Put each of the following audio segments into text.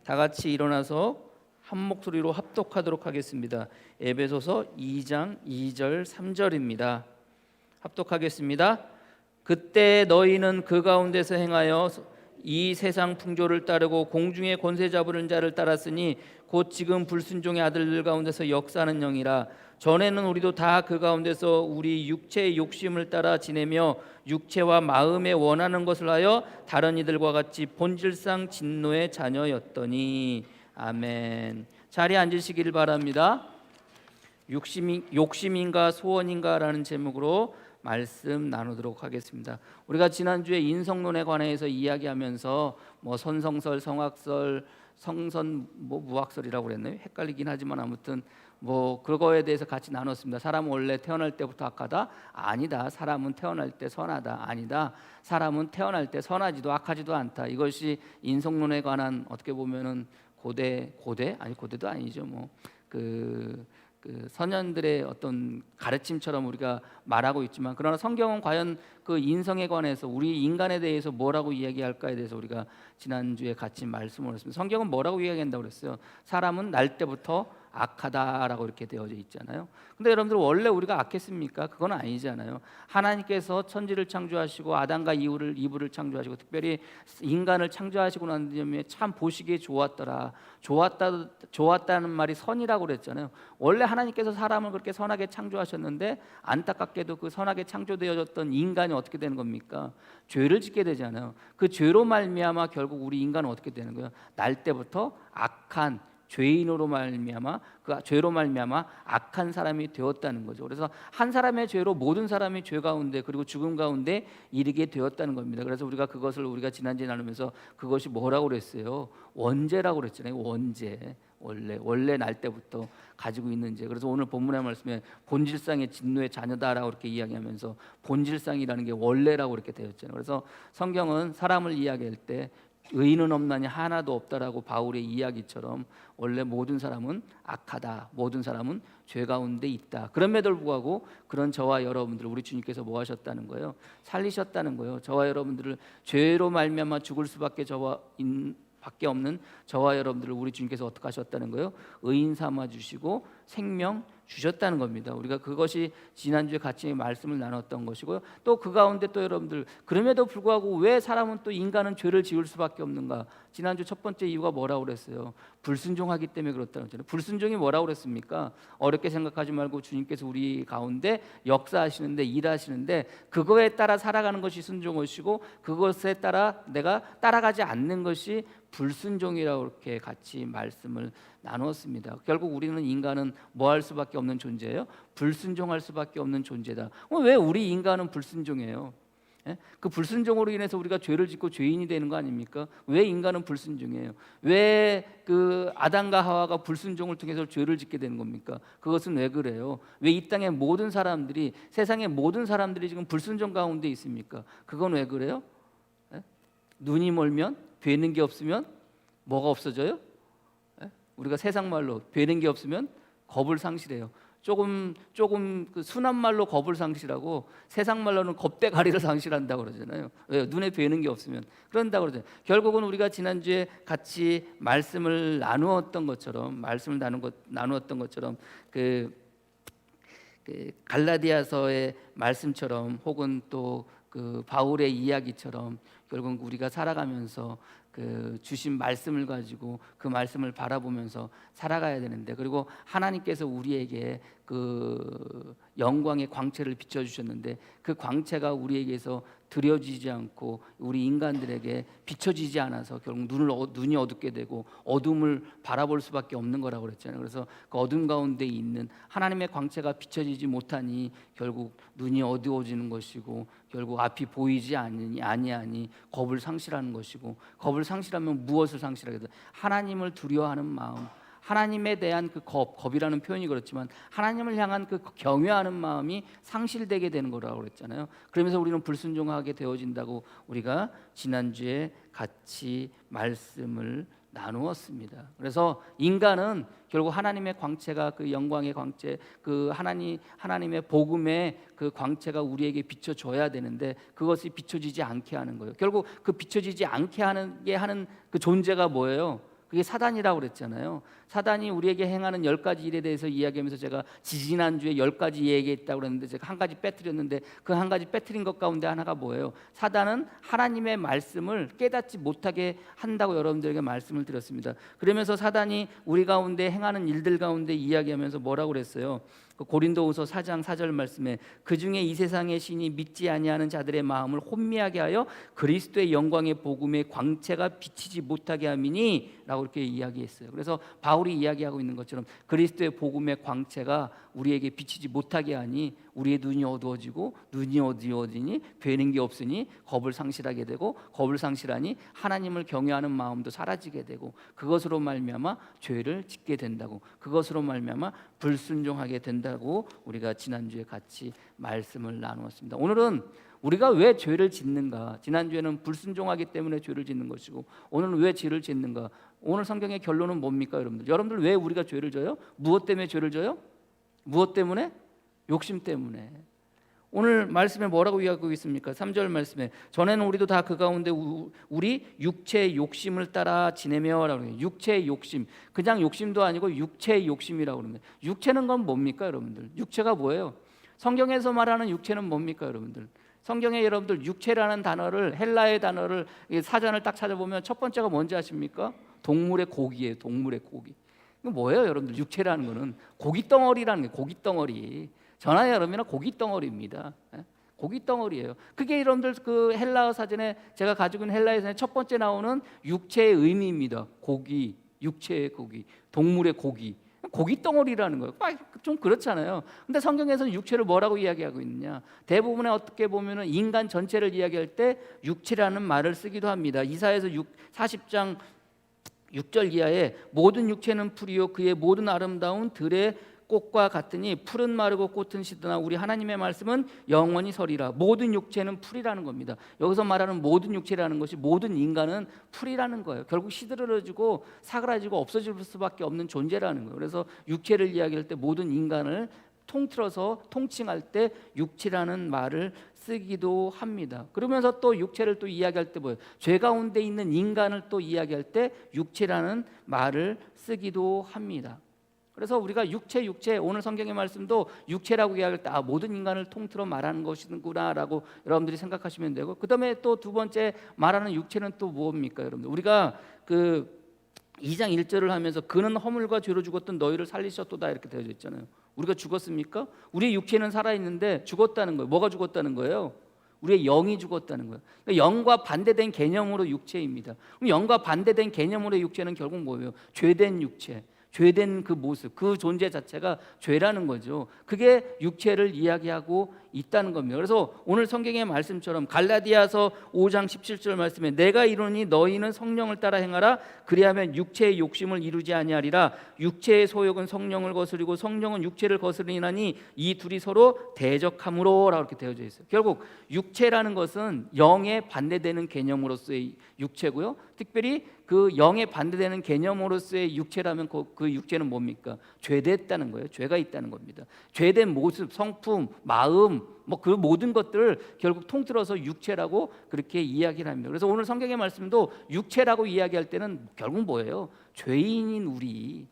다 같이 일어나서 한 목소리로 합독하도록 하겠습니다. 에베소서 2장 2절 3절입니다. 합독하겠습니다. 그때 너희는 그 가운데서 행하여 이 세상 풍조를 따르고 공중의 권세 잡으는 자를 따랐으니 곧 지금 불순종의 아들들 가운데서 역사하는 영이라. 전에는 우리도 다 그 가운데서 우리 육체의 욕심을 따라 지내며 육체와 마음에 원하는 것을 하여 다른 이들과 같이 본질상 진노의 자녀였더니. 아멘. 자리에 앉으시길 바랍니다. 욕심인가 소원인가라는 제목으로 말씀 나누도록 하겠습니다. 우리가 지난주에 인성론에 관해서 이야기하면서 선성설, 성악설, 성선 무학설이라고 그랬나요? 헷갈리긴 하지만 아무튼 그거에 대해서 같이 나눴습니다. 사람은 원래 태어날 때부터 악하다? 아니다. 사람은 태어날 때 선하다? 아니다. 사람은 태어날 때 선하지도 악하지도 않다. 이것이 인성론에 관한 어떻게 보면은 고대도 아니죠. 그 선현들의 어떤 가르침처럼 우리가 말하고 있지만, 그러나 성경은 과연 그 인성에 관해서 우리 인간에 대해서 뭐라고 이야기할까에 대해서 우리가 지난주에 같이 말씀을 했습니다. 성경은 뭐라고 이야기한다고 그랬어요? 사람은 날 때부터 악하다라고 이렇게 되어져 있잖아요. 근데 여러분들 원래 우리가 악했습니까? 그건 아니잖아요. 하나님께서 천지를 창조하시고 아담과 이브를 창조하시고 특별히 인간을 창조하시고 난 다음에 참 보시기에 좋았다는 말이 선이라고 그랬잖아요. 원래 하나님께서 사람을 그렇게 선하게 창조하셨는데 안타깝게도 그 선하게 창조되어졌던 인간이 어떻게 되는 겁니까? 죄를 짓게 되잖아요. 그 죄로 말미암아 결국 우리 인간은 어떻게 되는 거예요? 날 때부터 악한 죄인으로 말미암아, 그 죄로 말미암아 악한 사람이 되었다는 거죠. 그래서 한 사람의 죄로 모든 사람이 죄 가운데 그리고 죽음 가운데 이르게 되었다는 겁니다. 그래서 우리가 지난주에 나누면서 그것이 뭐라고 그랬어요? 원죄라고 그랬잖아요. 원죄. 원래 날 때부터 가지고 있는 죄. 그래서 오늘 본문의 말씀에 본질상의 진노의 자녀다라고 이렇게 이야기하면서 본질상이라는 게 원래라고 이렇게 되었잖아요. 그래서 성경은 사람을 이야기할 때 의인은 없나니 하나도 없다라고 바울의 이야기처럼 원래 모든 사람은 악하다, 모든 사람은 죄 가운데 있다. 그럼에도 불구하고 그런 저와 여러분들, 우리 주님께서 뭐 하셨다는 거예요? 살리셨다는 거예요. 저와 여러분들을 죄로 말미암아 죽을 수밖에 밖에 없는 저와 여러분들을 우리 주님께서 어떻게 하셨다는 거예요? 의인 삼아 주시고 생명 주셨다는 겁니다. 우리가 그것이 지난주에 같이 말씀을 나눴던 것이고요. 또 그 가운데 또 여러분들, 그럼에도 불구하고 왜 사람은 또 인간은 죄를 지을 수밖에 없는가? 지난주 첫 번째 이유가 뭐라고 그랬어요? 불순종하기 때문에 그렇다는 거잖아요. 불순종이 뭐라고 그랬습니까? 어렵게 생각하지 말고 주님께서 우리 가운데 역사하시는데, 일하시는데 그거에 따라 살아가는 것이 순종이시고 그것에 따라 내가 따라가지 않는 것이 불순종이라고 이렇게 같이 말씀을 나누었습니다. 결국 우리는 인간은 뭐 할 수밖에 없는 존재예요? 불순종할 수밖에 없는 존재다. 왜 우리 인간은 불순종해요? 그 불순종으로 인해서 우리가 죄를 짓고 죄인이 되는 거 아닙니까? 왜 인간은 불순종해요? 왜 그 아담과 하와가 불순종을 통해서 죄를 짓게 되는 겁니까? 그것은 왜 그래요? 왜 이 땅의 모든 사람들이, 세상의 모든 사람들이 지금 불순종 가운데 있습니까? 그건 왜 그래요? 눈이 멀면, 되는 게 없으면 뭐가 없어져요? 우리가 세상 말로 되는 게 없으면 겁을 상실해요. 조금 그 순한 말로 겁을 상실하고 세상 말로는 겁대가리를 상실한다고 그러잖아요. 왜요? 눈에 뵈는 게 없으면 그런다고 그러잖아요. 결국은 우리가 지난주에 같이 말씀을 나누었던 것처럼 그 갈라디아서의 말씀처럼 혹은 또 그 바울의 이야기처럼 결국 우리가 살아가면서 그 주신 말씀을 가지고 그 말씀을 바라보면서 살아가야 되는데, 그리고 하나님께서 우리에게 그 영광의 광채를 비춰주셨는데 그 광채가 우리에게서 드려지지 않고 우리 인간들에게 비춰지지 않아서 결국 눈이 어둡게 되고 어둠을 바라볼 수밖에 없는 거라고 그랬잖아요. 그래서 그 어둠 가운데 있는 하나님의 광채가 비춰지지 못하니 결국 눈이 어두워지는 것이고 결국 앞이 보이지 아니하니 겁을 상실하는 것이고, 겁을 상실하면 무엇을 상실하게 돼? 하나님을 두려워하는 마음, 하나님에 대한 그 겁이라는 표현이 그렇지만 하나님을 향한 그 경외하는 마음이 상실되게 되는 거라고 그랬잖아요. 그러면서 우리는 불순종하게 되어진다고 우리가 지난주에 같이 말씀을 나누었습니다. 그래서 인간은 결국 하나님의 광채가, 그 영광의 광채, 그 하나님의 복음의 그 광채가 우리에게 비춰져야 되는데 그것이 비춰지지 않게 하는 거예요. 결국 그 비춰지지 않게 하는 그 존재가 뭐예요? 그게 사단이라고 그랬잖아요. 사단이 우리에게 행하는 10가지 일에 대해서 이야기하면서 제가 지지난주에 10가지 얘기했다고 그랬는데 제가 한 가지 빼뜨렸는데 그 한 가지 빼뜨린 것 가운데 하나가 뭐예요? 사단은 하나님의 말씀을 깨닫지 못하게 한다고 여러분들에게 말씀을 드렸습니다. 그러면서 사단이 우리 가운데 행하는 일들 가운데 이야기하면서 뭐라고 그랬어요? 고린도후서 4장 4절 말씀에 그중에 이 세상의 신이 믿지 아니하는 자들의 마음을 혼미하게 하여 그리스도의 영광의 복음의 광채가 비치지 못하게 함이니 라고 이렇게 이야기했어요. 그래서 바울이 이야기하고 있는 것처럼 그리스도의 복음의 광채가 우리에게 비치지 못하게 하니 우리의 눈이 어두워지고 눈이 어두워지니 뵈는 게 없으니 겁을 상실하게 되고 겁을 상실하니 하나님을 경외하는 마음도 사라지게 되고 그것으로 말미암아 죄를 짓게 된다고 그것으로 말미암아 불순종하게 된다고 우리가 지난주에 같이 말씀을 나누었습니다. 오늘은 우리가 왜 죄를 짓는가? 지난주에는 불순종하기 때문에 죄를 짓는 것이고 오늘은 왜 죄를 짓는가? 오늘 성경의 결론은 뭡니까 여러분들? 여러분들 왜 우리가 죄를 져요? 무엇 때문에 죄를 져요? 무엇 때문에? 욕심 때문에. 오늘 말씀에 뭐라고 이야기하고 있습니까? 3절 말씀에 전에는 우리도 다 그 가운데 우리 육체의 욕심을 따라 지내며 라고 해요. 육체의 욕심. 그냥 욕심도 아니고 육체의 욕심이라고 그러는데 육체는 건 뭡니까 여러분들? 육체가 뭐예요? 성경에서 말하는 육체는 뭡니까 여러분들? 성경에 여러분들 육체라는 단어를 헬라의 단어를 사전을 딱 찾아보면 첫 번째가 뭔지 아십니까? 동물의 고기예요. 동물의 고기. 이거 뭐예요 여러분들? 육체라는 거는 고깃덩어리라는 게 고깃덩어리. 전하의 여러분이나 고깃덩어리입니다. 고깃덩어리예요. 그게 여러분들 그 헬라어 사전에 제가 가지고 있는 헬라어 사전에 첫 번째 나오는 육체의 의미입니다. 고기, 육체의 고기, 동물의 고기. 고깃덩어리라는 거예요. 좀 그렇잖아요. 근데 성경에서는 육체를 뭐라고 이야기하고 있느냐? 대부분의 어떻게 보면은 인간 전체를 이야기할 때 육체라는 말을 쓰기도 합니다. 이사야서 40장 6절 이하에 모든 육체는 풀이요 그의 모든 아름다운 들의 꽃과 같으니 풀은 마르고 꽃은 시드나 우리 하나님의 말씀은 영원히 서리라. 모든 육체는 풀이라는 겁니다. 여기서 말하는 모든 육체라는 것이 모든 인간은 풀이라는 거예요. 결국 시들어지고 사그라지고 없어질 수밖에 없는 존재라는 거예요. 그래서 육체를 이야기할 때 모든 인간을 통틀어서 통칭할 때 육체라는 말을 쓰기도 합니다. 그러면서 또 육체를 또 이야기할 때 뭐예요? 죄 가운데 있는 인간을 또 이야기할 때 육체라는 말을 쓰기도 합니다. 그래서 우리가 육체 오늘 성경의 말씀도 육체라고 이야기할 때 모든 인간을 통틀어 말하는 것이구나라고 여러분들이 생각하시면 되고 그다음에 또 두 번째 말하는 육체는 또 뭡니까 여러분들? 우리가 그 2장 1절을 하면서 그는 허물과 죄로 죽었던 너희를 살리셨도다 이렇게 되어져 있잖아요. 우리가 죽었습니까? 우리의 육체는 살아있는데 죽었다는 거예요. 뭐가 죽었다는 거예요? 우리의 영이 죽었다는 거예요. 그러니까 영과 반대된 개념으로 육체입니다. 그럼 영과 반대된 개념으로 육체는 결국 뭐예요? 죄된 육체. 죄된 그 모습, 그 존재 자체가 죄라는 거죠. 그게 육체를 이야기하고 있다는 겁니다. 그래서 오늘 성경의 말씀처럼 갈라디아서 5장 17절 말씀에 내가 이르노니 너희는 성령을 따라 행하라 그리하면 육체의 욕심을 이루지 아니하리라. 육체의 소욕은 성령을 거스리고 성령은 육체를 거스리나니 이 둘이 서로 대적함으로 라고 이렇게 되어져 있어요. 결국 육체라는 것은 영에 반대되는 개념으로서의 육체고요. 특별히 그 영에 반대되는 개념으로서의 육체라면 그 육체는 뭡니까? 죄됐다는 거예요. 죄가 있다는 겁니다. 죄된 모습, 성품, 마음 뭐 그 모든 것들을 결국 통틀어서 육체라고 그렇게 이야기를 합니다. 그래서 오늘 성경의 말씀도 육체라고 이야기할 때는 결국 뭐예요? 죄인인 우리.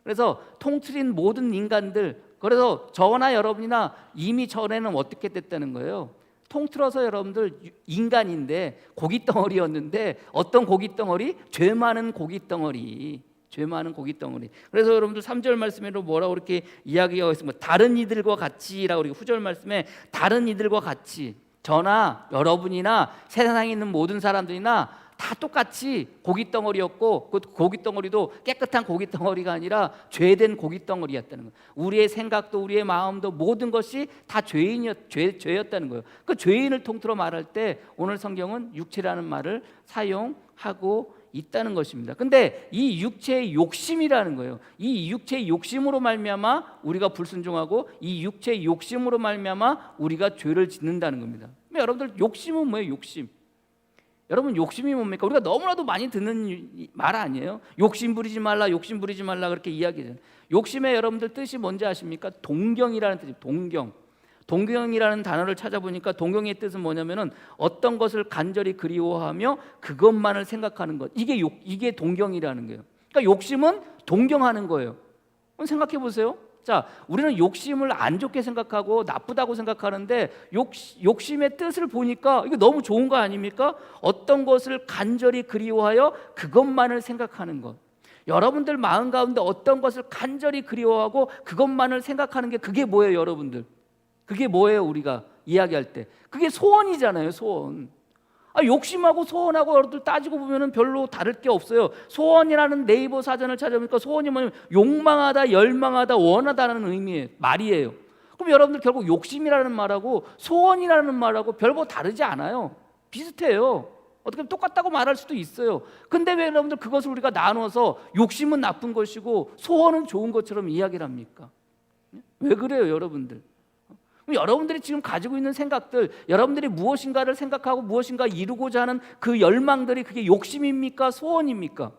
그래서 통틀인 모든 인간들 그래서 저나 여러분이나 이미 전에는 어떻게 됐다는 거예요? 통틀어서 여러분들 인간인데 고깃덩어리였는데 어떤 고깃덩어리? 죄 많은 고깃덩어리. 죄 많은 고깃덩어리. 그래서 여러분들 3절 말씀에도 뭐라고 이렇게 이야기하고 있습니다. 다른 이들과 같이라고 그리고 후절 말씀에 다른 이들과 같이 저나 여러분이나 세상에 있는 모든 사람들이나 다 똑같이 고깃덩어리였고 그 고깃덩어리도 깨끗한 고깃덩어리가 아니라 죄된 고깃덩어리였다는 거예요. 우리의 생각도 우리의 마음도 모든 것이 다 죄였다는 거예요. 그 죄인을 통틀어 말할 때 오늘 성경은 육체라는 말을 사용하고 있다는 것입니다. 근데 이 육체의 욕심이라는 거예요. 이 육체의 욕심으로 말미암아 우리가 불순종하고 이 육체의 욕심으로 말미암아 우리가 죄를 짓는다는 겁니다. 여러분들 욕심은 뭐예요? 욕심. 여러분 욕심이 뭡니까? 우리가 너무나도 많이 듣는 말 아니에요? 욕심 부리지 말라, 욕심 부리지 말라 그렇게 이야기해요. 욕심의 여러분들 뜻이 뭔지 아십니까? 동경이라는 뜻이에요. 동경. 동경이라는 단어를 찾아보니까 동경의 뜻은 뭐냐면은 어떤 것을 간절히 그리워하며 그것만을 생각하는 것. 이게 동경이라는 거예요. 그러니까 욕심은 동경하는 거예요. 한번 생각해 보세요. 자, 우리는 욕심을 안 좋게 생각하고 나쁘다고 생각하는데 욕심의 뜻을 보니까 이게 너무 좋은 거 아닙니까? 어떤 것을 간절히 그리워하여 그것만을 생각하는 것. 여러분들 마음 가운데 어떤 것을 간절히 그리워하고 그것만을 생각하는 게 그게 뭐예요, 여러분들? 그게 뭐예요, 우리가 이야기할 때? 그게 소원이잖아요, 소원. 욕심하고 소원하고 여러분들 따지고 보면은 별로 다를 게 없어요. 소원이라는 네이버 사전을 찾아보니까 소원이 뭐냐면 욕망하다, 열망하다, 원하다는 의미의 말이에요. 그럼 여러분들 결국 욕심이라는 말하고 소원이라는 말하고 별거 다르지 않아요. 비슷해요. 어떻게 보면 똑같다고 말할 수도 있어요. 근데 왜 여러분들 그것을 우리가 나눠서 욕심은 나쁜 것이고 소원은 좋은 것처럼 이야기를 합니까? 왜 그래요, 여러분들? 여러분들이 지금 가지고 있는 생각들, 여러분들이 무엇인가를 생각하고 무엇인가 이루고자 하는 그 열망들이 그게 욕심입니까? 소원입니까?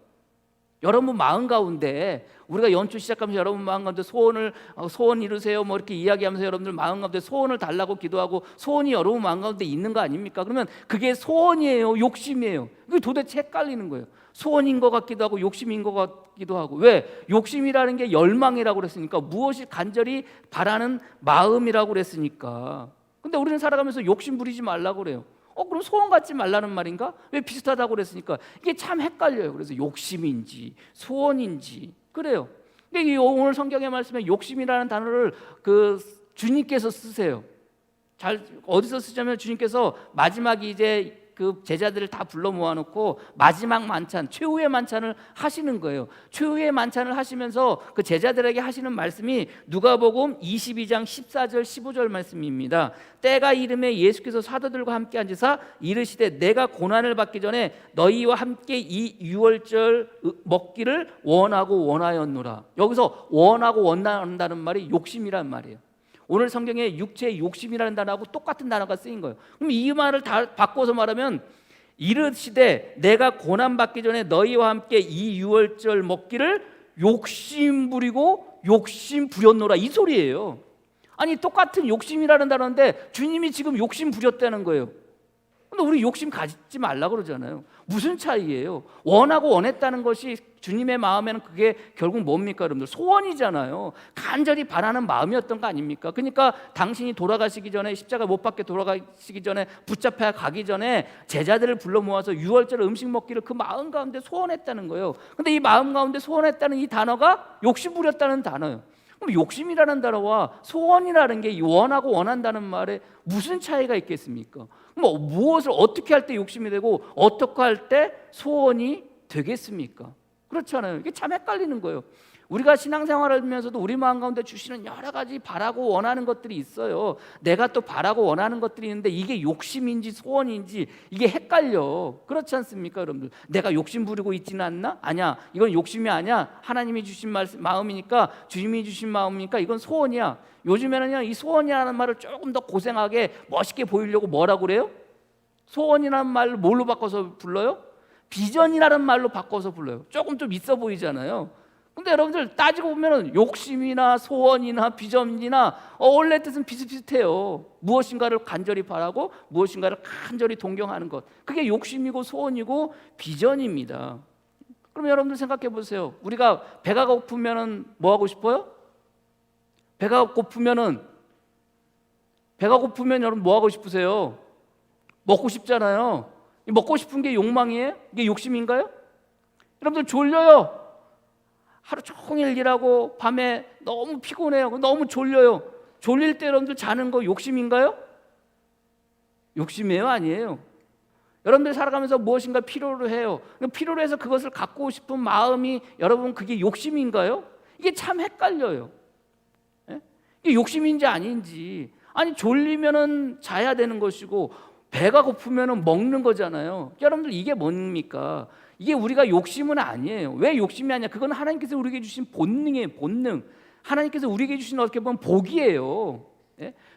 여러분 마음 가운데 우리가 연초 시작하면서 여러분 마음 가운데 소원 이루세요 뭐 이렇게 이야기하면서 여러분들 마음 가운데 소원을 달라고 기도하고 소원이 여러분 마음 가운데 있는 거 아닙니까? 그러면 그게 소원이에요, 욕심이에요? 이게 도대체 헷갈리는 거예요. 소원인 것 같기도 하고 욕심인 것 같기도 하고. 왜? 욕심이라는 게 열망이라고 그랬으니까, 무엇이 간절히 바라는 마음이라고 그랬으니까. 근데 우리는 살아가면서 욕심 부리지 말라고 그래요. 그럼 소원 갖지 말라는 말인가? 왜 비슷하다고 그랬으니까. 이게 참 헷갈려요. 그래서 욕심인지 소원인지 그래요. 근데 오늘 성경의 말씀에 욕심이라는 단어를 주님께서 쓰세요. 어디서 쓰자면 주님께서 마지막에 이제 그 제자들을 다 불러 모아놓고 마지막 만찬, 최후의 만찬을 하시는 거예요. 최후의 만찬을 하시면서 그 제자들에게 하시는 말씀이 누가복음 22장 14절 15절 말씀입니다. 때가 이름에 예수께서 사도들과 함께 앉으사 이르시되 내가 고난을 받기 전에 너희와 함께 이 유월절 먹기를 원하고 원하였노라. 여기서 원하고 원한다는 말이 욕심이란 말이에요. 오늘 성경에 육체의 욕심이라는 단어하고 똑같은 단어가 쓰인 거예요. 그럼 이 말을 다 바꿔서 말하면 이르시되 내가 고난 받기 전에 너희와 함께 이 유월절 먹기를 욕심 부리고 욕심 부렸노라, 이 소리예요. 아니 똑같은 욕심이라는 단어인데 주님이 지금 욕심 부렸다는 거예요. 근데 우리 욕심 가지지 말라 그러잖아요. 무슨 차이예요? 원하고 원했다는 것이 주님의 마음에는 그게 결국 뭡니까, 여러분들? 소원이잖아요. 간절히 바라는 마음이었던 거 아닙니까? 그러니까 당신이 돌아가시기 전에, 십자가 못 박혀 돌아가시기 전에, 붙잡혀 가기 전에 제자들을 불러 모아서 유월절 음식 먹기를 그 마음 가운데 소원했다는 거예요. 근데 이 마음 가운데 소원했다는 이 단어가 욕심 부렸다는 단어예요. 그럼 욕심이라는 단어와 소원이라는 게 원하고 원한다는 말에 무슨 차이가 있겠습니까? 무엇을 어떻게 할 때 욕심이 되고 어떻게 할 때 소원이 되겠습니까? 그렇잖아요. 이게 참 헷갈리는 거예요. 우리가 신앙생활을 하면서도 우리 마음 가운데 주시는 여러 가지 바라고 원하는 것들이 있어요. 내가 또 바라고 원하는 것들이 있는데 이게 욕심인지 소원인지 이게 헷갈려. 그렇지 않습니까, 여러분들? 내가 욕심 부리고 있지는 않나? 아니야, 이건 욕심이 아니야. 하나님이 주신 마음이니까, 주님이 주신 마음이니까 이건 소원이야. 요즘에는요, 이 소원이라는 말을 조금 더 고생하게 멋있게 보이려고 뭐라고 그래요? 소원이라는 말을 뭘로 바꿔서 불러요? 비전이라는 말로 바꿔서 불러요. 조금 좀 있어 보이잖아요. 근데 여러분들 따지고 보면은 욕심이나 소원이나 비전이나 원래 뜻은 비슷비슷해요. 무엇인가를 간절히 바라고 무엇인가를 간절히 동경하는 것, 그게 욕심이고 소원이고 비전입니다. 그럼 여러분들 생각해 보세요. 우리가 배가 고프면은 뭐 하고 싶어요? 배가 고프면 여러분 뭐 하고 싶으세요? 먹고 싶잖아요. 먹고 싶은 게 욕망이에요? 이게 욕심인가요? 여러분들 졸려요. 하루 종일 일하고 밤에 너무 피곤해요. 너무 졸려요. 졸릴 때 여러분들 자는 거 욕심인가요? 욕심이에요? 아니에요? 여러분들 살아가면서 무엇인가 필요로 해요. 필요로 해서 그것을 갖고 싶은 마음이 여러분 그게 욕심인가요? 이게 참 헷갈려요. 이게 욕심인지 아닌지. 아니 졸리면은 자야 되는 것이고 배가 고프면은 먹는 거잖아요. 여러분들 이게 뭡니까? 이게 우리가 욕심은 아니에요. 왜 욕심이 아니야? 그건 하나님께서 우리에게 주신 본능이에요. 본능. 하나님께서 우리에게 주신 어떻게 보면 복이에요.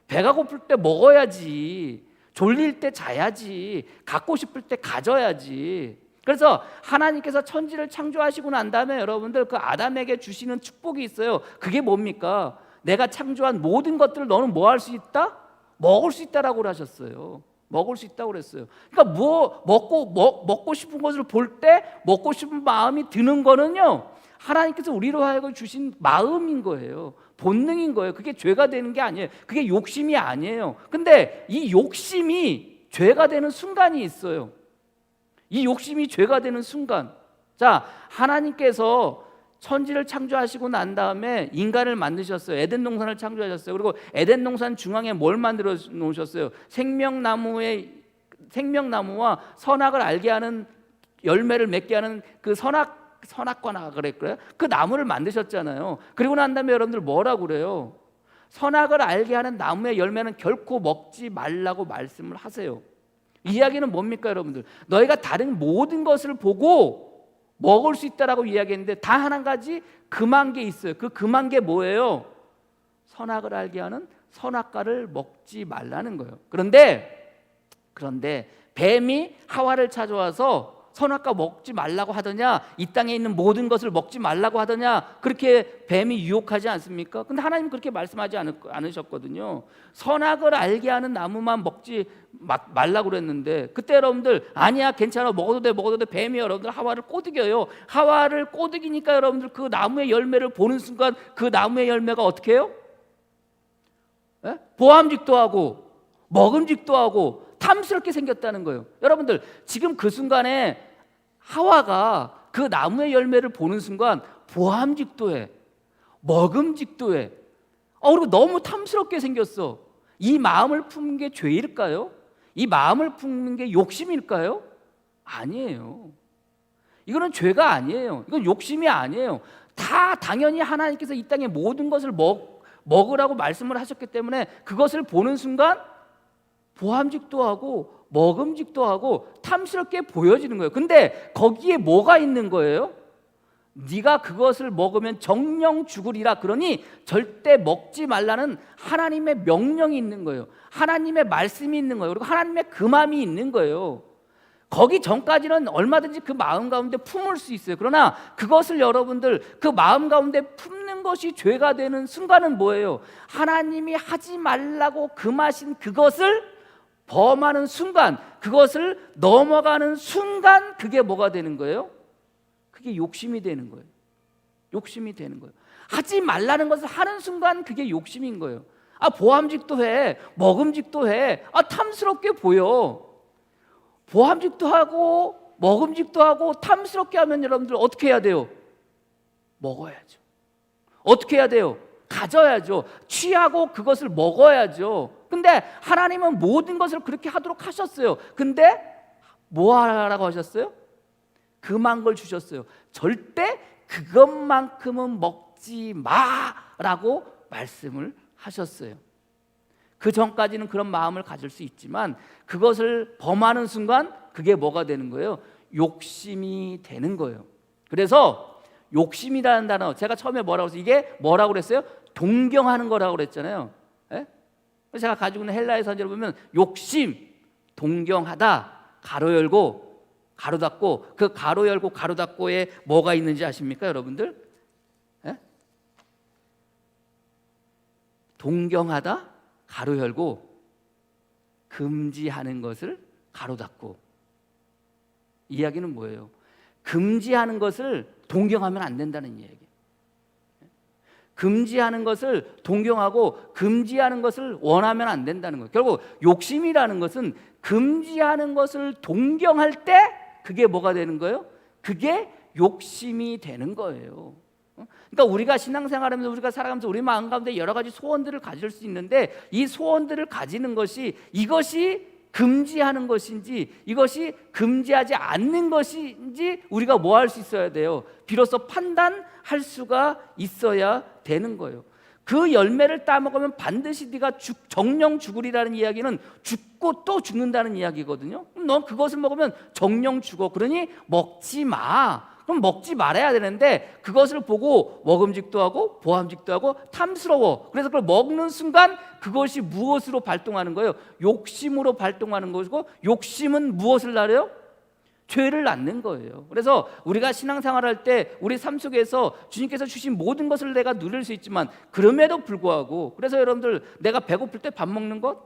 배가 고플 때 먹어야지. 졸릴 때 자야지. 갖고 싶을 때 가져야지. 그래서 하나님께서 천지를 창조하시고 난 다음에 여러분들 그 아담에게 주시는 축복이 있어요. 그게 뭡니까? 내가 창조한 모든 것들을 너는 뭐 할 수 있다? 먹을 수 있다라고 하셨어요. 먹을 수 있다고 그랬어요. 그러니까 먹고 싶은 것을 볼 때 먹고 싶은 마음이 드는 거는요, 하나님께서 우리로 하여금 주신 마음인 거예요. 본능인 거예요. 그게 죄가 되는 게 아니에요. 그게 욕심이 아니에요. 근데 이 욕심이 죄가 되는 순간이 있어요. 이 욕심이 죄가 되는 순간. 자, 하나님께서 천지를 창조하시고 난 다음에 인간을 만드셨어요. 에덴 동산을 창조하셨어요. 그리고 에덴 동산 중앙에 뭘 만들어 놓으셨어요? 생명나무와 선악을 알게 하는 열매를 맺게 하는 그 선악과나 그랬고요. 그 나무를 만드셨잖아요. 그리고 난 다음에 여러분들 뭐라고 그래요? 선악을 알게 하는 나무의 열매는 결코 먹지 말라고 말씀을 하세요. 이 이야기는 뭡니까, 여러분들? 너희가 다른 모든 것을 보고 먹을 수 있다라고 이야기했는데 다 한 가지 금한 게 있어요. 그 금한 게 뭐예요? 선악을 알게 하는 선악과를 먹지 말라는 거예요. 그런데 뱀이 하와를 찾아와서 선악과 먹지 말라고 하더냐, 이 땅에 있는 모든 것을 먹지 말라고 하더냐, 그렇게 뱀이 유혹하지 않습니까? 근데 하나님 그렇게 말씀하지 않으셨거든요. 선악을 알게 하는 나무만 먹지 말라고 그랬는데, 그때 여러분들 아니야, 괜찮아, 먹어도 돼. 뱀이 여러분들 하와를 꼬드겨요. 하와를 꼬드기니까 여러분들 그 나무의 열매를 보는 순간 그 나무의 열매가 어떻게 해요? 보암직도 하고 먹음직도 하고 탐스럽게 생겼다는 거예요. 여러분들 지금 그 순간에 하와가 그 나무의 열매를 보는 순간 보암직도 해, 먹음직도 해. 그리고 너무 탐스럽게 생겼어. 이 마음을 품는 게 죄일까요? 이 마음을 품는 게 욕심일까요? 아니에요. 이거는 죄가 아니에요. 이건 욕심이 아니에요. 다 당연히 하나님께서 이 땅의 모든 것을 먹으라고 말씀을 하셨기 때문에 그것을 보는 순간 보암직도 하고 먹음직도 하고 탐스럽게 보여지는 거예요. 근데 거기에 뭐가 있는 거예요? 네가 그것을 먹으면 정령 죽으리라, 그러니 절대 먹지 말라는 하나님의 명령이 있는 거예요. 하나님의 말씀이 있는 거예요. 그리고 하나님의 금함이 있는 거예요. 거기 전까지는 얼마든지 그 마음 가운데 품을 수 있어요. 그러나 그것을 여러분들 그 마음 가운데 품는 것이 죄가 되는 순간은 뭐예요? 하나님이 하지 말라고 금하신 그것을 범하는 순간, 그것을 넘어가는 순간, 그게 뭐가 되는 거예요? 그게 욕심이 되는 거예요. 욕심이 되는 거예요. 하지 말라는 것을 하는 순간 그게 욕심인 거예요. 보암직도 해, 먹음직도 해, 탐스럽게 보여. 보암직도 하고 먹음직도 하고 탐스럽게 하면 여러분들 어떻게 해야 돼요? 먹어야죠. 어떻게 해야 돼요? 가져야죠. 취하고 그것을 먹어야죠. 근데 하나님은 모든 것을 그렇게 하도록 하셨어요. 근데 뭐 하라고 하셨어요? 금한 걸 주셨어요. 절대 그것만큼은 먹지 마라고 말씀을 하셨어요. 그 전까지는 그런 마음을 가질 수 있지만 그것을 범하는 순간 그게 뭐가 되는 거예요? 욕심이 되는 거예요. 그래서 욕심이라는 단어, 제가 처음에 뭐라고 했어요? 이게 뭐라고 그랬어요? 동경하는 거라고 그랬잖아요. 제가 가지고 있는 헬라의 선지를 보면 욕심, 동경하다, 가로 열고 가로 닫고, 그 가로 열고 가로 닫고에 뭐가 있는지 아십니까, 여러분들? 동경하다, 가로 열고 금지하는 것을 가로 닫고. 이야기는 뭐예요? 금지하는 것을 동경하면 안 된다는 이야기예요. 금지하는 것을 동경하고 금지하는 것을 원하면 안 된다는 거예요. 결국 욕심이라는 것은 금지하는 것을 동경할 때 그게 뭐가 되는 거예요? 그게 욕심이 되는 거예요. 그러니까 우리가 신앙생활하면서 우리가 살아가면서 우리 마음 가운데 여러 가지 소원들을 가질 수 있는데 이 소원들을 가지는 것이 이것이 금지하는 것인지 이것이 금지하지 않는 것인지 우리가 뭐 할 수 있어야 돼요? 비로소 판단할 수가 있어야 되는 거예요. 그 열매를 따먹으면 반드시 네가 정령 죽으리라는 이야기는 죽고 또 죽는다는 이야기거든요. 그럼 넌 그것을 먹으면 정령 죽어. 그러니 먹지 마. 그럼 먹지 말아야 되는데 그것을 보고 먹음직도 하고 보암직도 하고 탐스러워. 그래서 그걸 먹는 순간 그것이 무엇으로 발동하는 거예요? 욕심으로 발동하는 것이고, 욕심은 무엇을 낳아요? 죄를 낳는 거예요. 그래서 우리가 신앙생활할 때 우리 삶 속에서 주님께서 주신 모든 것을 내가 누릴 수 있지만, 그럼에도 불구하고, 그래서 여러분들 내가 배고플 때 밥 먹는 것,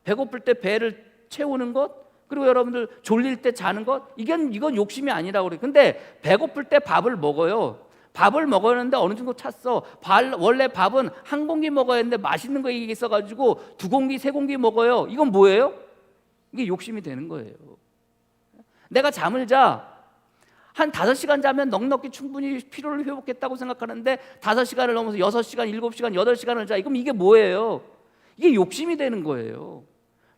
배고플 때 배를 채우는 것, 그리고 여러분들 졸릴 때 자는 것, 이건 욕심이 아니라고 그래요. 근데 배고플 때 밥을 먹어요. 밥을 먹었는데 어느 정도 찼어. 원래 밥은 한 공기 먹어야 했는데 맛있는 거 있어가지고 두 공기, 세 공기 먹어요. 이건 뭐예요? 이게 욕심이 되는 거예요. 내가 잠을 자. 한 5시간 자면 넉넉히 충분히 피로를 회복했다고 생각하는데 5시간을 넘어서 6시간, 7시간, 8시간을 자. 이게 뭐예요? 이게 욕심이 되는 거예요.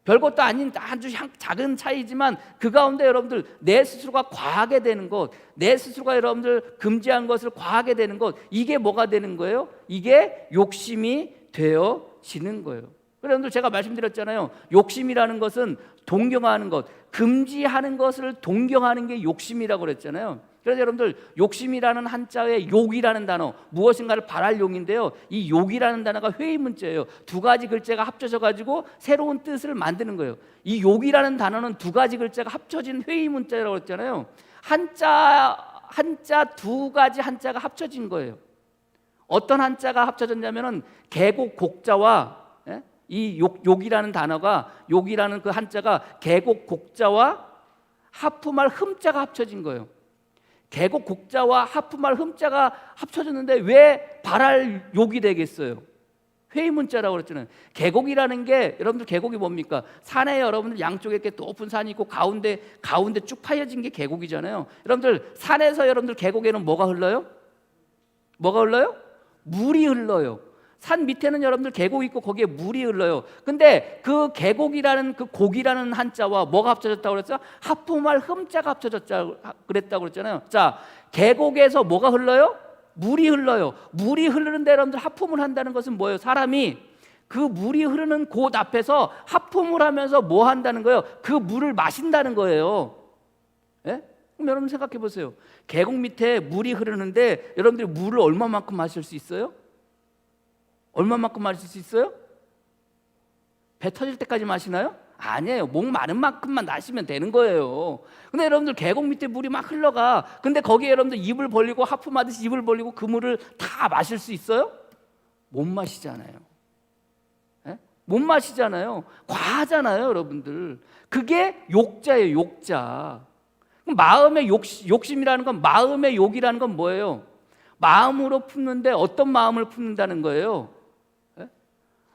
별것도 아닌 아주 작은 차이지만 그 가운데 여러분들 내 스스로가 과하게 되는 것, 내 스스로가 여러분들 금지한 것을 과하게 되는 것, 이게 뭐가 되는 거예요? 이게 욕심이 되어지는 거예요. 여러분들 제가 말씀드렸잖아요. 욕심이라는 것은 동경하는 것, 금지하는 것을 동경하는 게 욕심이라고 그랬잖아요. 그래서 여러분들 욕심이라는 한자의 욕이라는 단어, 무엇인가를 바랄 용인데요, 이 욕이라는 단어가 회의 문자예요. 두 가지 글자가 합쳐져 가지고 새로운 뜻을 만드는 거예요. 이 욕이라는 단어는 두 가지 글자가 합쳐진 회의 문자라고 했잖아요. 한자 두 가지 한자가 합쳐진 거예요. 어떤 한자가 합쳐졌냐면은 계곡 곡자와 이 욕이라는 단어가, 욕이라는 그 한자가 계곡 곡자와 하프말 흠자가 합쳐진 거예요. 계곡 곡자와 하프말 흠자가 합쳐졌는데 왜 발할 욕이 되겠어요? 회의 문자라고 그랬잖아요. 계곡이라는 게, 여러분들 계곡이 뭡니까? 산에 여러분들 양쪽에 이렇게 높은 산이 있고 가운데 쭉 파여진 게 계곡이잖아요. 여러분들 산에서 여러분들 계곡에는 뭐가 흘러요? 뭐가 흘러요? 물이 흘러요. 산 밑에는 여러분들 계곡이 있고 거기에 물이 흘러요. 근데 그 계곡이라는 그 곡이라는 한자와 뭐가 합쳐졌다고 그랬어요? 하프말 흠자가 합쳐졌다고 그랬다고 그랬잖아요. 자, 계곡에서 뭐가 흘러요? 물이 흘러요. 물이 흐르는데 여러분들 하품을 한다는 것은 뭐예요? 사람이 그 물이 흐르는 곳 앞에서 하품을 하면서 뭐 한다는 거예요? 그 물을 마신다는 거예요. 예? 그럼 여러분 생각해 보세요. 계곡 밑에 물이 흐르는데 여러분들이 물을 얼마만큼 마실 수 있어요? 얼마만큼 마실 수 있어요? 배 터질 때까지 마시나요? 아니에요. 목 마른 만큼만 마시면 되는 거예요. 근데 여러분들 계곡 밑에 물이 막 흘러가. 근데 거기에 여러분들 입을 벌리고 하품하듯이 입을 벌리고 그 물을 다 마실 수 있어요? 못 마시잖아요. 예? 못 마시잖아요. 과하잖아요, 여러분들. 그게 욕자예요, 욕자. 그럼 마음의 욕심이라는 건, 마음의 욕이라는 건 뭐예요? 마음으로 품는데 어떤 마음을 품는다는 거예요?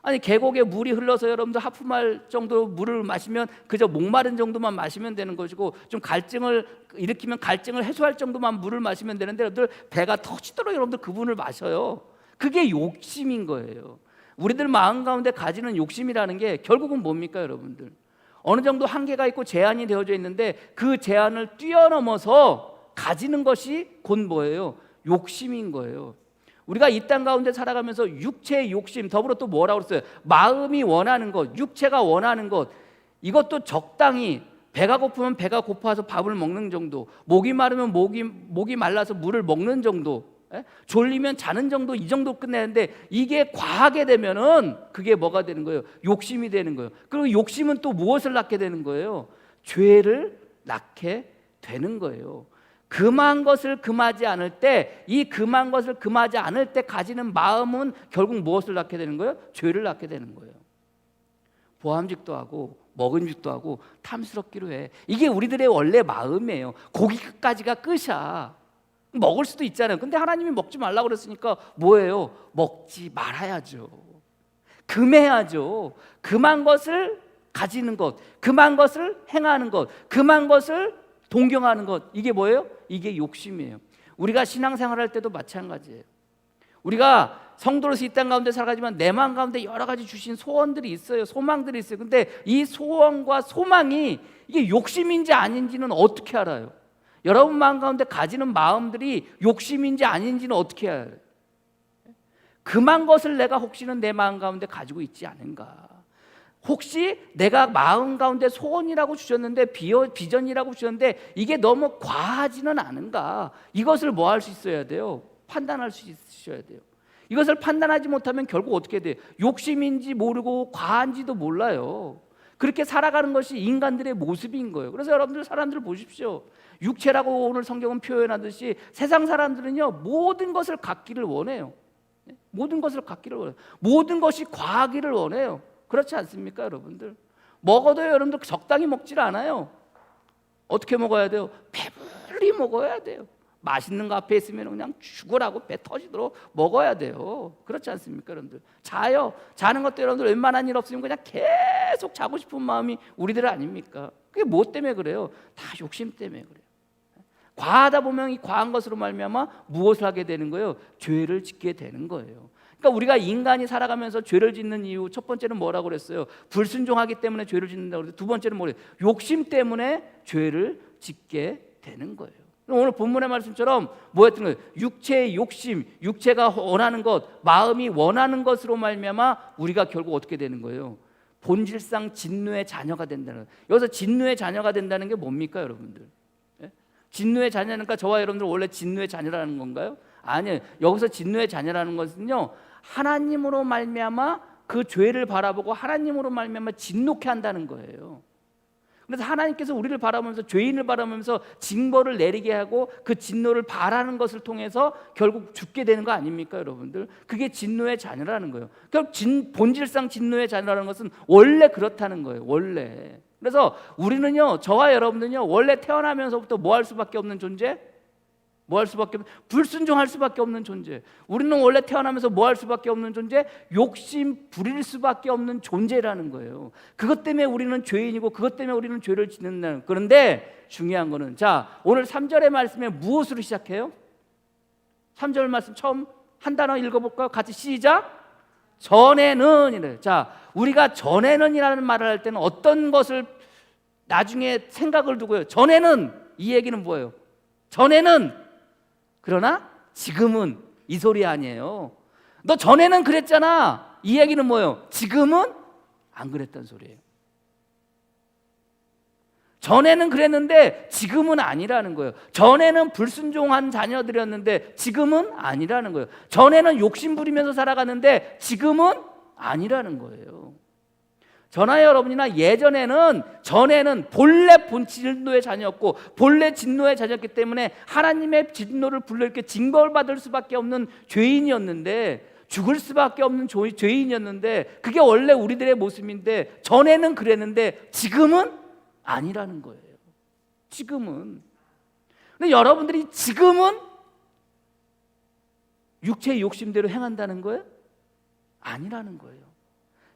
아니, 계곡에 물이 흘러서 여러분들 하품할 정도로 물을 마시면 그저 목마른 정도만 마시면 되는 것이고, 좀 갈증을 일으키면 갈증을 해소할 정도만 물을 마시면 되는데 여러분들 배가 터지도록 여러분들 그 물을 마셔요. 그게 욕심인 거예요. 우리들 마음 가운데 가지는 욕심이라는 게 결국은 뭡니까, 여러분들? 어느 정도 한계가 있고 제한이 되어져 있는데 그 제한을 뛰어넘어서 가지는 것이 곧 뭐예요? 욕심인 거예요. 우리가 이 땅 가운데 살아가면서 육체의 욕심, 더불어 또 뭐라고 그랬어요? 마음이 원하는 것, 육체가 원하는 것, 이것도 적당히, 배가 고프면 배가 고파서 밥을 먹는 정도, 목이 마르면 목이 말라서 물을 먹는 정도, 졸리면 자는 정도, 이 정도 끝내는데 이게 과하게 되면은 그게 뭐가 되는 거예요? 욕심이 되는 거예요. 그리고 욕심은 또 무엇을 낳게 되는 거예요? 죄를 낳게 되는 거예요. 금한 것을 금하지 않을 때, 이 금한 것을 금하지 않을 때 가지는 마음은 결국 무엇을 낳게 되는 거예요? 죄를 낳게 되는 거예요. 보암직도 하고 먹음직도 하고 탐스럽기로 해. 이게 우리들의 원래 마음이에요. 고기 끝까지가 끝이야. 먹을 수도 있잖아요. 근데 하나님이 먹지 말라고 그랬으니까 뭐예요? 먹지 말아야죠. 금해야죠. 금한 것을 가지는 것, 금한 것을 행하는 것, 금한 것을 동경하는 것, 이게 뭐예요? 이게 욕심이에요. 우리가 신앙생활할 때도 마찬가지예요. 우리가 성도로서 이 땅 가운데 살아가지만 내 마음 가운데 여러 가지 주신 소원들이 있어요. 소망들이 있어요. 근데 이 소원과 소망이 이게 욕심인지 아닌지는 어떻게 알아요? 여러분 마음 가운데 가지는 마음들이 욕심인지 아닌지는 어떻게 알아요? 금한 것을 내가 혹시는 내 마음 가운데 가지고 있지 않은가? 혹시 내가 마음 가운데 소원이라고 주셨는데, 비전이라고 주셨는데 이게 너무 과하지는 않은가? 이것을 뭐 할 수 있어야 돼요? 판단할 수 있어야 돼요. 이것을 판단하지 못하면 결국 어떻게 돼요? 욕심인지 모르고 과한지도 몰라요. 그렇게 살아가는 것이 인간들의 모습인 거예요. 그래서 여러분들 사람들 보십시오. 육체라고 오늘 성경은 표현하듯이 세상 사람들은요 모든 것을 갖기를 원해요. 모든 것을 갖기를 원해요. 모든 것이 과하기를 원해요. 그렇지 않습니까, 여러분들? 먹어도 여러분들 적당히 먹질 않아요. 어떻게 먹어야 돼요? 배불리 먹어야 돼요. 맛있는 거 앞에 있으면 그냥 죽으라고 배 터지도록 먹어야 돼요. 그렇지 않습니까, 여러분들? 자요. 자는 것도 여러분들 웬만한 일 없으면 그냥 계속 자고 싶은 마음이 우리들 아닙니까? 그게 뭐 때문에 그래요? 다 욕심 때문에 그래요. 과하다 보면 이 과한 것으로 말미암아 무엇을 하게 되는 거예요? 죄를 짓게 되는 거예요. 그러니까 우리가 인간이 살아가면서 죄를 짓는 이유 첫 번째는 뭐라고 그랬어요? 불순종하기 때문에 죄를 짓는다고 그랬어요. 두 번째는 뭐예요? 욕심 때문에 죄를 짓게 되는 거예요. 오늘 본문의 말씀처럼 뭐였던 거예요? 육체의 욕심, 육체가 원하는 것, 마음이 원하는 것으로 말미암아 우리가 결국 어떻게 되는 거예요? 본질상 진노의 자녀가 된다는 거예요. 여기서 진노의 자녀가 된다는 게 뭡니까, 여러분들? 진노의 자녀니까 저와 여러분들 원래 진노의 자녀라는 건가요? 아니에요. 여기서 진노의 자녀라는 것은요 하나님으로 말미암아 그 죄를 바라보고 하나님으로 말미암아 진노케 한다는 거예요. 그래서 하나님께서 우리를 바라보면서 죄인을 바라보면서 징벌을 내리게 하고 그 진노를 바라는 것을 통해서 결국 죽게 되는 거 아닙니까, 여러분들? 그게 진노의 자녀라는 거예요. 결국 본질상 진노의 자녀라는 것은 원래 그렇다는 거예요. 원래. 그래서 우리는요, 저와 여러분들은요, 원래 태어나면서부터 뭐 할 수밖에 없는 존재? 뭐 할 수밖에 없는, 불순종할 수밖에 없는 존재. 우리는 원래 태어나면서 뭐 할 수밖에 없는 존재? 욕심 부릴 수밖에 없는 존재라는 거예요. 그것 때문에 우리는 죄인이고 그것 때문에 우리는 죄를 짓는다는. 그런데 중요한 거는 자, 오늘 3절의 말씀에 무엇으로 시작해요? 3절 말씀 처음 한 단어 읽어볼까요? 같이 시작. 전에는 이래. 자, 우리가 전에는이라는 말을 할 때는 어떤 것을 나중에 생각을 두고요. 전에는 이 얘기는 뭐예요? 전에는 그러나 지금은 이 소리 아니에요. 너 전에는 그랬잖아. 이 얘기는 뭐예요? 지금은 안 그랬단 소리예요. 전에는 그랬는데 지금은 아니라는 거예요. 전에는 불순종한 자녀들이었는데 지금은 아니라는 거예요. 전에는 욕심 부리면서 살아갔는데 지금은 아니라는 거예요. 저나 여러분이나 전에는 본래 진노의 자녀였고 본래 진노의 자녀였기 때문에 하나님의 진노를 불러일으켜 징벌받을 수밖에 없는 죄인이었는데 죽을 수밖에 없는 죄인이었는데 그게 원래 우리들의 모습인데 전에는 그랬는데 지금은 아니라는 거예요. 지금은. 근데 여러분들이 지금은 육체의 욕심대로 행한다는 거예요? 아니라는 거예요.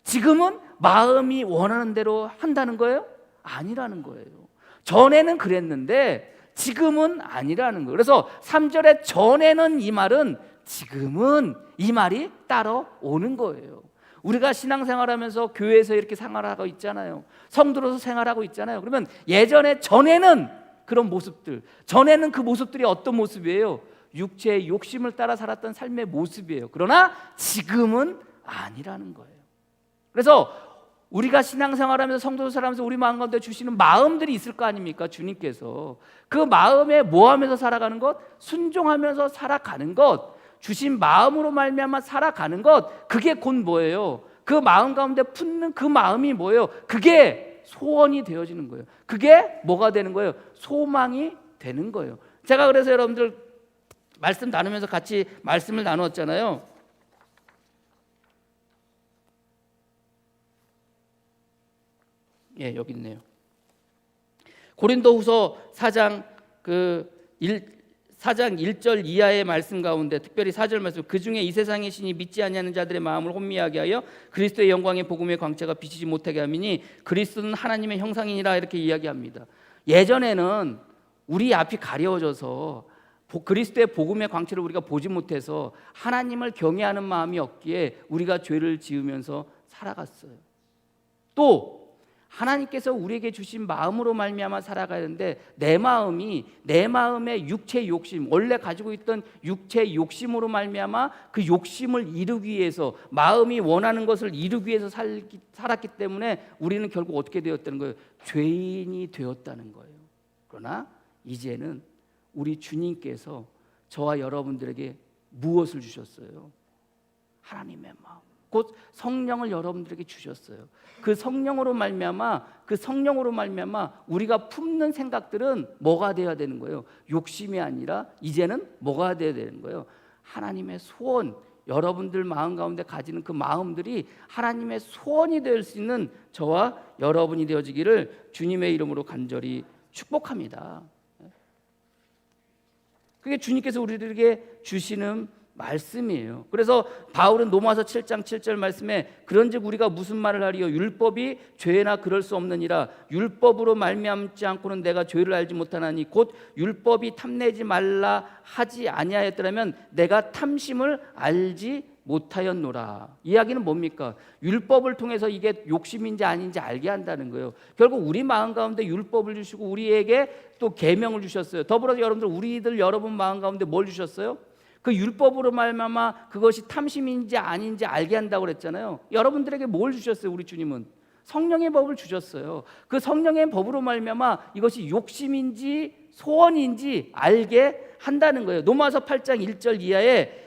지금은 마음이 원하는 대로 한다는 거예요? 아니라는 거예요. 전에는 그랬는데 지금은 아니라는 거예요. 그래서 3절에 전에는 이 말은 지금은 이 말이 따라오는 거예요. 우리가 신앙생활하면서 교회에서 이렇게 생활하고 있잖아요. 성도로서 생활하고 있잖아요. 그러면 전에는 그런 모습들, 전에는 그 모습들이 어떤 모습이에요? 육체의 욕심을 따라 살았던 삶의 모습이에요. 그러나 지금은 아니라는 거예요. 그래서 우리가 신앙생활하면서 성도로 살아가면서 우리 마음 가운데 주시는 마음들이 있을 거 아닙니까? 주님께서 그 마음에 뭐 하면서 살아가는 것? 순종하면서 살아가는 것, 주신 마음으로 말미암아 살아가는 것, 그게 곧 뭐예요? 그 마음 가운데 품는 그 마음이 뭐예요? 그게 소원이 되어지는 거예요. 그게 뭐가 되는 거예요? 소망이 되는 거예요. 제가 그래서 여러분들 말씀 나누면서 같이 말씀을 나누었잖아요. 예, 여기 있네요. 고린도후서 4장 1절 이하의 말씀 가운데 특별히 4절 말씀, 그 중에 이 세상의 신이 믿지 아니하는 자들의 마음을 혼미하게 하여 그리스도의 영광의 복음의 광채가 비치지 못하게 함이니 그리스도는 하나님의 형상이니라, 이렇게 이야기합니다. 예전에는 우리 앞이 가려워져서 그리스도의 복음의 광채를 우리가 보지 못해서 하나님을 경외하는 마음이 없기에 우리가 죄를 지으면서 살아갔어요. 또 하나님께서 우리에게 주신 마음으로 말미암아 살아가야 하는데 내 마음의 육체의 욕심, 원래 가지고 있던 육체의 욕심으로 말미암아 그 욕심을 이루기 위해서, 마음이 원하는 것을 이루기 위해서 살았기 때문에 우리는 결국 어떻게 되었다는 거예요? 죄인이 되었다는 거예요. 그러나 이제는 우리 주님께서 저와 여러분들에게 무엇을 주셨어요? 하나님의 마음. 곧 성령을 여러분들에게 주셨어요. 그 성령으로 말미암아 우리가 품는 생각들은 뭐가 되어야 되는 거예요? 욕심이 아니라 이제는 뭐가 되어야 되는 거예요? 하나님의 소원, 여러분들 마음 가운데 가지는 그 마음들이 하나님의 소원이 될 수 있는 저와 여러분이 되어지기를 주님의 이름으로 간절히 축복합니다. 그게 주님께서 우리들에게 주시는 말씀이에요. 그래서 바울은 로마서 7장 7절 말씀에 그런즉 우리가 무슨 말을 하리요? 율법이 죄나 그럴 수 없느니라. 율법으로 말미암지 않고는 내가 죄를 알지 못하나니 곧 율법이 탐내지 말라 하지 아니하였더라면 내가 탐심을 알지 못하였노라. 이야기는 뭡니까? 율법을 통해서 이게 욕심인지 아닌지 알게 한다는 거예요. 결국 우리 마음 가운데 율법을 주시고 우리에게 또 계명을 주셨어요. 더불어서 여러분들 여러분 마음 가운데 뭘 주셨어요? 그 율법으로 말미암아 그것이 탐심인지 아닌지 알게 한다고 그랬잖아요. 여러분들에게 뭘 주셨어요? 우리 주님은 성령의 법을 주셨어요. 그 성령의 법으로 말미암아 이것이 욕심인지 소원인지 알게 한다는 거예요. 로마서 8장 1절 이하에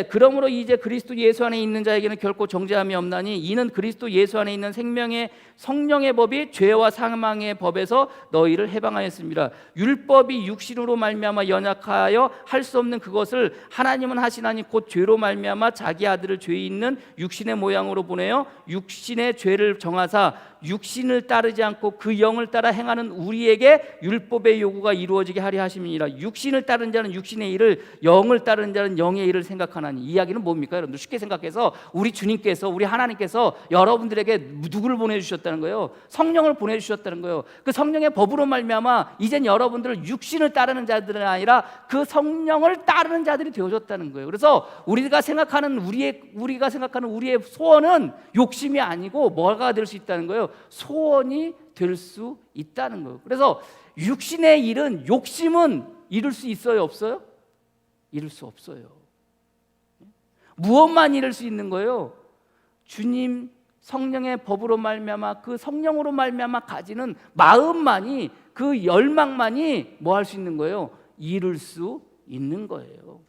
그러므로 이제 그리스도 예수 안에 있는 자에게는 결코 정죄함이 없나니 이는 그리스도 예수 안에 있는 생명의 성령의 법이 죄와 사망의 법에서 너희를 해방하였습니다. 율법이 육신으로 말미암아 연약하여 할 수 없는 그것을 하나님은 하시나니 곧 죄로 말미암아 자기 아들을 죄 있는 육신의 모양으로 보내어 육신의 죄를 정하사 육신을 따르지 않고 그 영을 따라 행하는 우리에게 율법의 요구가 이루어지게 하려 하심이니라. 육신을 따르는 자는 육신의 일을, 영을 따르는 자는 영의 일을 생각하나니. 이 이야기는 뭡니까? 여러분들 쉽게 생각해서 우리 주님께서, 우리 하나님께서 여러분들에게 누구를 보내주셨다는 거예요? 성령을 보내주셨다는 거예요. 그 성령의 법으로 말미암아 이젠 여러분들 육신을 따르는 자들은 아니라 그 성령을 따르는 자들이 되어졌다는 거예요. 그래서 우리가 생각하는 우리의 소원은 욕심이 아니고 뭐가 될 수 있다는 거예요? 소원이 될 수 있다는 거예요. 그래서 육신의 일은, 욕심은 이룰 수 있어요, 없어요? 이룰 수 없어요. 무엇만 이룰 수 있는 거예요? 주님 성령의 법으로 말미암아 그 성령으로 말미암아 가지는 마음만이, 그 열망만이 뭐 할 수 있는 거예요? 이룰 수 있는 거예요.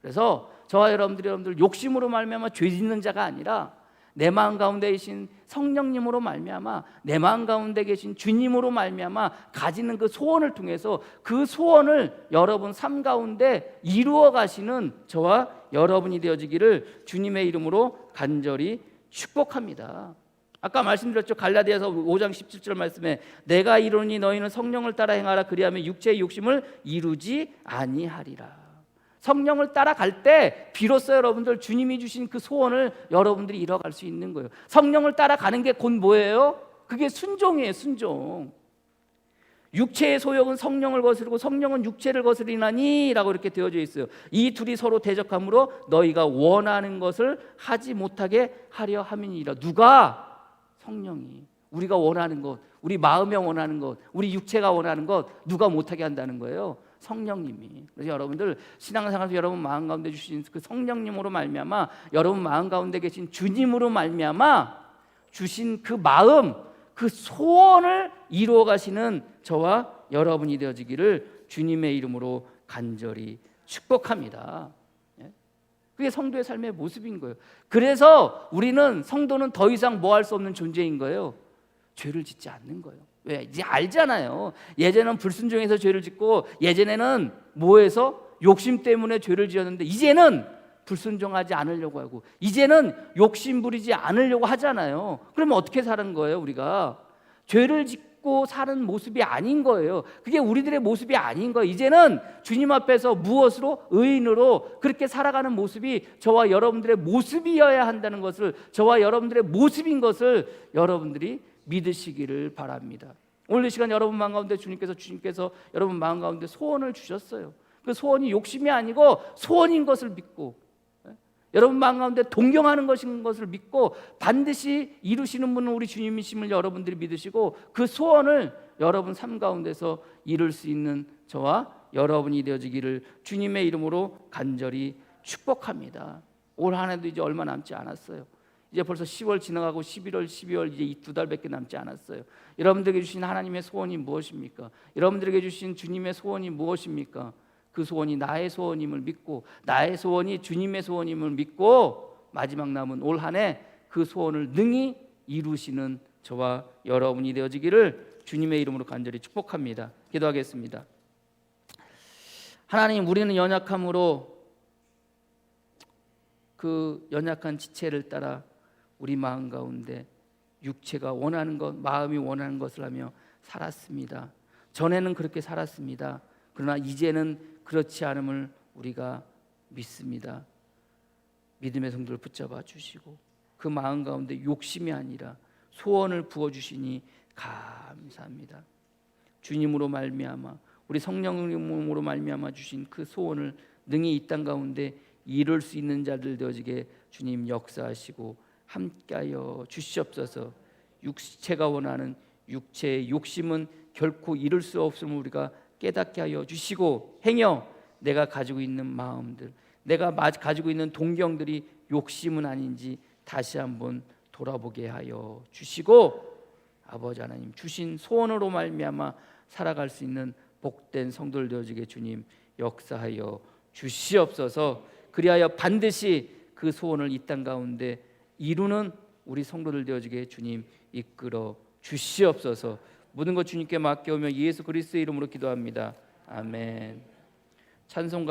그래서 저와 여러분들 욕심으로 말미암아 죄 짓는 자가 아니라 내 마음 가운데 계신 성령님으로 말미암아, 내 마음 가운데 계신 주님으로 말미암아 가지는 그 소원을 통해서 그 소원을 여러분 삶 가운데 이루어 가시는 저와 여러분이 되어지기를 주님의 이름으로 간절히 축복합니다. 아까 말씀드렸죠. 갈라디아서 5장 17절 말씀에 내가 이르노니 너희는 성령을 따라 행하라 그리하면 육체의 욕심을 이루지 아니하리라. 성령을 따라갈 때 비로소 여러분들 주님이 주신 그 소원을 여러분들이 이뤄갈 수 있는 거예요. 성령을 따라가는 게 곧 뭐예요? 그게 순종이에요. 순종. 육체의 소욕은 성령을 거스르고 성령은 육체를 거스리나니 라고 이렇게 되어져 있어요. 이 둘이 서로 대적함으로 너희가 원하는 것을 하지 못하게 하려 함이니라. 누가? 성령이. 우리가 원하는 것, 우리 마음에 원하는 것, 우리 육체가 원하는 것 누가 못하게 한다는 거예요? 성령님이. 그래서 여러분들 신앙생활에서 여러분 마음 가운데 주신 그 성령님으로 말미암아 여러분 마음 가운데 계신 주님으로 말미암아 주신 그 마음, 그 소원을 이루어 가시는 저와 여러분이 되어지기를 주님의 이름으로 간절히 축복합니다. 그게 성도의 삶의 모습인 거예요. 그래서 우리는, 성도는 더 이상 뭐 할 수 없는 존재인 거예요. 죄를 짓지 않는 거예요. 왜? 이제 알잖아요. 예전에는 불순종해서 죄를 짓고, 예전에는 뭐해서 욕심 때문에 죄를 지었는데 이제는 불순종하지 않으려고 하고, 이제는 욕심 부리지 않으려고 하잖아요. 그러면 어떻게 사는 거예요? 우리가 죄를 짓고 사는 모습이 아닌 거예요. 그게 우리들의 모습이 아닌 거예요. 이제는 주님 앞에서 무엇으로? 의인으로 그렇게 살아가는 모습이 저와 여러분들의 모습이어야 한다는 것을, 저와 여러분들의 모습인 것을 여러분들이 믿으시기를 바랍니다. 오늘 이 시간 여러분 마음 가운데 주님께서 여러분 마음 가운데 소원을 주셨어요. 그 소원이 욕심이 아니고 소원인 것을 믿고, 여러분 마음 가운데 동경하는 것인 것을 믿고 반드시 이루시는 분은 우리 주님이심을 여러분들이 믿으시고 그 소원을 여러분 삶 가운데서 이룰 수 있는 저와 여러분이 되어지기를 주님의 이름으로 간절히 축복합니다. 올 한 해도 이제 얼마 남지 않았어요. 이제 벌써 10월 지나가고 11월, 12월 이제 이 2달밖에 남지 않았어요. 여러분들에게 주신 하나님의 소원이 무엇입니까? 여러분들에게 주신 주님의 소원이 무엇입니까? 그 소원이 나의 소원임을 믿고, 나의 소원이 주님의 소원임을 믿고 마지막 남은 올 한 해 그 소원을 능히 이루시는 저와 여러분이 되어지기를 주님의 이름으로 간절히 축복합니다. 기도하겠습니다. 하나님, 우리는 연약함으로 그 연약한 지체를 따라 우리 마음 가운데 육체가 원하는 것, 마음이 원하는 것을 하며 살았습니다. 전에는 그렇게 살았습니다. 그러나 이제는 그렇지 않음을 우리가 믿습니다. 믿음의 성도를 붙잡아 주시고 그 마음 가운데 욕심이 아니라 소원을 부어주시니 감사합니다. 주님으로 말미암아 우리 성령으로 말미암아 주신 그 소원을 능히 이 땅 가운데 이룰 수 있는 자들 되어지게 주님 역사하시고 함께하여 주시옵소서. 육체가 원하는 육체의 욕심은 결코 이룰 수 없음을 우리가 깨닫게 하여 주시고 행여 내가 가지고 있는 마음들, 내가 가지고 있는 동경들이 욕심은 아닌지 다시 한번 돌아보게 하여 주시고 아버지 하나님 주신 소원으로 말미암아 살아갈 수 있는 복된 성도들 되어지게 주님 역사하여 주시옵소서. 그리하여 반드시 그 소원을 이 땅 가운데 이루는 우리 성도들 되어지게 주님 이끌어 주시옵소서. 모든 것 주님께 맡겨오며 예수 그리스도의 이름으로 기도합니다. 아멘. 찬송가